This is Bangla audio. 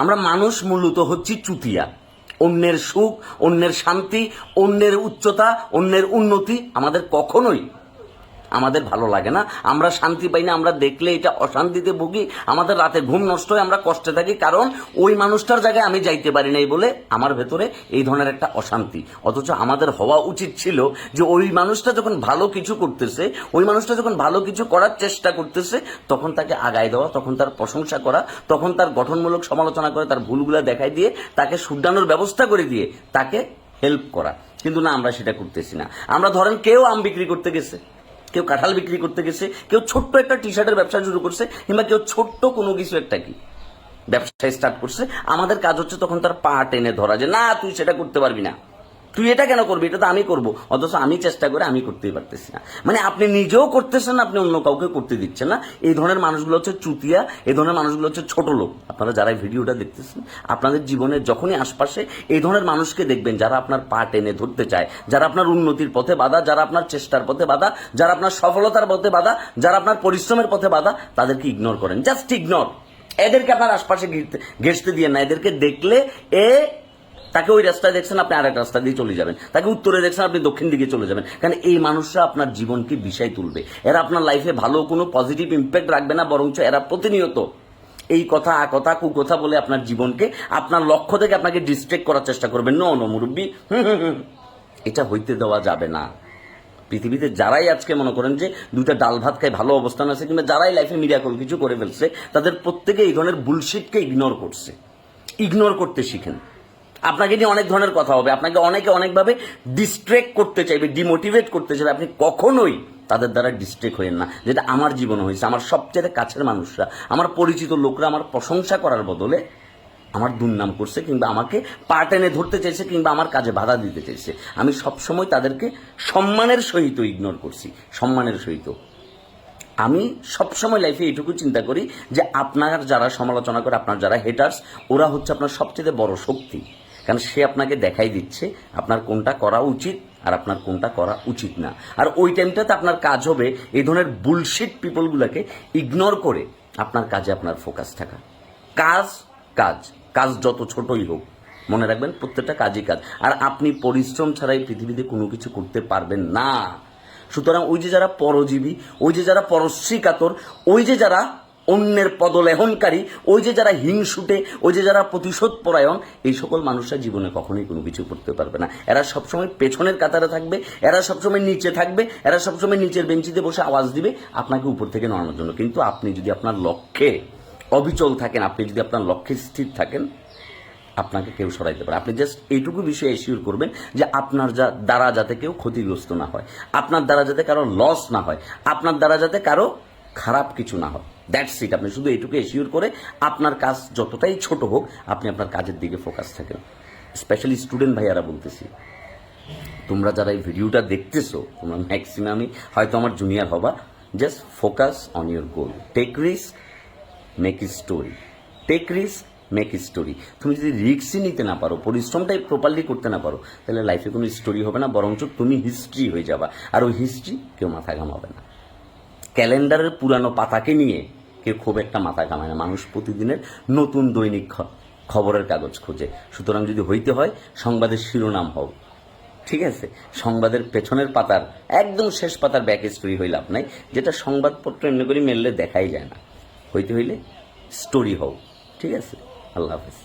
আমরা মানুষ মূলত হচ্ছি চুতিয়া। অন্যের সুখ, অন্যের শান্তি, অন্যের উচ্চতা, অন্যের উন্নতি আমাদের কখনোই আমাদের ভালো লাগে না। আমরা শান্তি পাই না, আমরা দেখলে এটা অশান্তিতে ভুগি, আমাদের রাতে ঘুম নষ্ট হয়, আমরা কষ্টে থাকি, কারণ ওই মানুষটার জায়গায় আমি যাইতে পারি নাই বলে আমার ভেতরে এই ধরনের একটা অশান্তি। অথচ আমাদের হওয়া উচিত ছিল যে ওই মানুষটা যখন ভালো কিছু করতেছে, ওই মানুষটা যখন ভালো কিছু করার চেষ্টা করতেছে, তখন তাকে আগায় দেওয়া, তখন তার প্রশংসা করা, তখন তার গঠনমূলক সমালোচনা করে, তার ভুলগুলা দেখাই দিয়ে তাকে শুধরানোর ব্যবস্থা করে দিয়ে তাকে হেল্প করা। কিন্তু না, আমরা সেটা করতেছি না। আমরা ধরেন কেউ আম বিক্রি করতে গেছে, কেউ কাঁঠাল বিক্রি করতে গেছে, কেউ ছোট্ট একটা টি শার্টের ব্যবসা শুরু করছে, কিংবা কেউ ছোট্ট কোনো কিছু একটা কি ব্যবসা স্টার্ট করছে। আমাদের কাজ হচ্ছে তখন তার পা টেনে ধরা, যে না তুই সেটা করতে পারবি না, তুই এটা কেন করবি, এটা তো আমি করবো। অথচ আমি চেষ্টা করে আমি করতেই পারতেছি না। মানে আপনি নিজেও করতেছেন না, আপনি অন্য কাউকে করতে দিচ্ছেন না। এই ধরনের মানুষগুলো হচ্ছে চুতিয়া, এই ধরনের মানুষগুলো হচ্ছে ছোট লোক। আপনারা যারা ভিডিওটা দেখতেছেন, আপনাদের জীবনে যখনই আশপাশে এই ধরনের মানুষকে দেখবেন, যারা আপনার পা টেনে ধরতে চায়, যারা আপনার উন্নতির পথে বাধা, যারা আপনার চেষ্টার পথে বাধা, যারা আপনার সফলতার পথে বাধা, যারা আপনার পরিশ্রমের পথে বাধা, তাদেরকে ইগনোর করেন। Just ignore. এদেরকে আপনার আশপাশে ঘেঁষতে দিয়ে না। এদেরকে দেখলে তাকে ওই রাস্তায় দেখছেন, আপনি আরেক রাস্তা দিয়ে চলে যাবেন। তাকে উত্তরে দেখছেন, আপনি দক্ষিণ দিকে চলে যাবেন। কারণ এই মানুষরা আপনার জীবনকে বিষয় তুলবে। এরা আপনার লাইফে ভালো কোনো পজিটিভ ইম্প্যাক্ট রাখবে না, বরঞ্চ এরা প্রতিনিয়ত এই কথা কথা কুকথা বলে আপনার জীবনকে, আপনার লক্ষ্য থেকে আপনাকে ডিস্ট্র্যাক্ট করার চেষ্টা করবেন। নো মুরব্বী, এটা হইতে দেওয়া যাবে না। পৃথিবীতে যারাই আজকে মনে করেন যে দুইটা ডাল ভাত খায় ভালো অবস্থান আছে, কিংবা যারাই লাইফে মিরাকল কিছু করে ফেলছে, তাদের প্রত্যেকে এই ধরনের বুলশিটকে ইগনোর করছে। ইগনোর করতে শিখেন। আপনাকে নিয়ে অনেক ধরনের কথা হবে, আপনাকে অনেকে অনেকভাবে ডিস্ট্র্যাক্ট করতে চাইবে, ডিমোটিভেট করতে চাইবে। আপনি কখনোই তাদের দ্বারা ডিস্ট্র্যাক্ট হইেন না। যেটা আমার জীবনে হয়েছে। আমার সবচেয়ে কাছের মানুষরা, আমার পরিচিত লোকরা আমার প্রশংসা করার বদলে আমার দুর্নাম করছে, কিংবা আমাকে পা টেনে ধরতে চাইছে, কিংবা আমার কাজে বাধা দিতে চাইছে। আমি সবসময় তাদেরকে সম্মানের সহিত ইগনোর করছি, সম্মানের সহিত। আমি সবসময় লাইফে এইটুকু চিন্তা করি যে আপনার যারা সমালোচনা করে, আপনার যারা হেটার্স, ওরা হচ্ছে আপনার সবচেয়ে বড় শক্তি। কারণ সে আপনাকে দেখাই দিচ্ছে আপনার কোনটা করা উচিত আর আপনার কোনটা করা উচিত না। আর ওই টাইমটাতে আপনার কাজ হবে এই ধরনের বুলশিট পিপলগুলোকে ইগনোর করে আপনার কাজে আপনার ফোকাস থাকা। কাজ কাজ কাজ যত ছোটই হোক, মনে রাখবেন প্রত্যেকটা কাজই কাজ। আর আপনি পরিশ্রম ছাড়াই পৃথিবীতে কোনো কিছু করতে পারবেন না। সুতরাং ওই যে যারা পরজীবী, ওই যে যারা পরশ্রী কাতর, ওই যে যারা অন্যের পদলেহনকারী, ওই যে যারা হিংসুটে, ওই যে যারা প্রতিশোধ পরায়ণ, এই সকল মানুষরা জীবনে কখনোই কোনো কিছু করতে পারবে না। এরা সবসময় পেছনের কাতারে থাকবে, এরা সবসময় নিচে থাকবে, এরা সবসময় নিচের বেঞ্চিতে বসে আওয়াজ দিবে আপনাকে উপর থেকে নামানোর জন্য। কিন্তু আপনি যদি আপনার লক্ষ্যে অবিচল থাকেন, আপনি যদি আপনার লক্ষ্যে স্থির থাকেন, আপনাকে কেউ সরাইতে পারে। আপনি জাস্ট এইটুকু বিষয়ে এশিওর করবেন যে আপনার দ্বারা যাতে কেউ ক্ষতিগ্রস্ত না হয়, আপনার দ্বারা যাতে কারো লস না হয়, আপনার দ্বারা যাতে কারো খারাপ কিছু না হয়। That's it. আপনি শুধু এইটুকু এশিওর করে আপনার কাজ যতটাই ছোট হোক, আপনি আপনার কাজের দিকে ফোকাস থাকেন। স্পেশালি স্টুডেন্ট ভাইয়ারা বলতেছি, তোমরা যারা এই ভিডিওটা দেখতেছো, তোমরা ম্যাক্সিমামই হয়তো আমার জুনিয়র হবা। Just focus on your goal. Take risk, make story. Take risk, make story. তুমি যদি রিস্কই নিতে না পারো, পরিশ্রমটাই প্রপারলি করতে না পারো, তাহলে লাইফে কোনো স্টোরি হবে না, বরঞ্চ তুমি হিস্ট্রি হয়ে যাবা। আর ওই হিস্ট্রি কেউ মাথা ঘামাবে না। ক্যালেন্ডারের পুরানো পাতাকে নিয়ে কেউ খুব একটা মাথা ঘামায় না। মানুষ প্রতিদিনের নতুন দৈনিক খবরের কাগজ খোঁজে। সুতরাং যদি হইতে হয় সংবাদের শিরোনাম হও, ঠিক আছে, সংবাদের পেছনের পাতার একদম শেষ পাতার ব্যাক স্টোরি হইলে লাভ নাই, যেটা সংবাদপত্র এমনি করে মেললে দেখাই যায় না। হইতে হইলে স্টোরি হও, ঠিক আছে। আল্লাহ হাফেজ।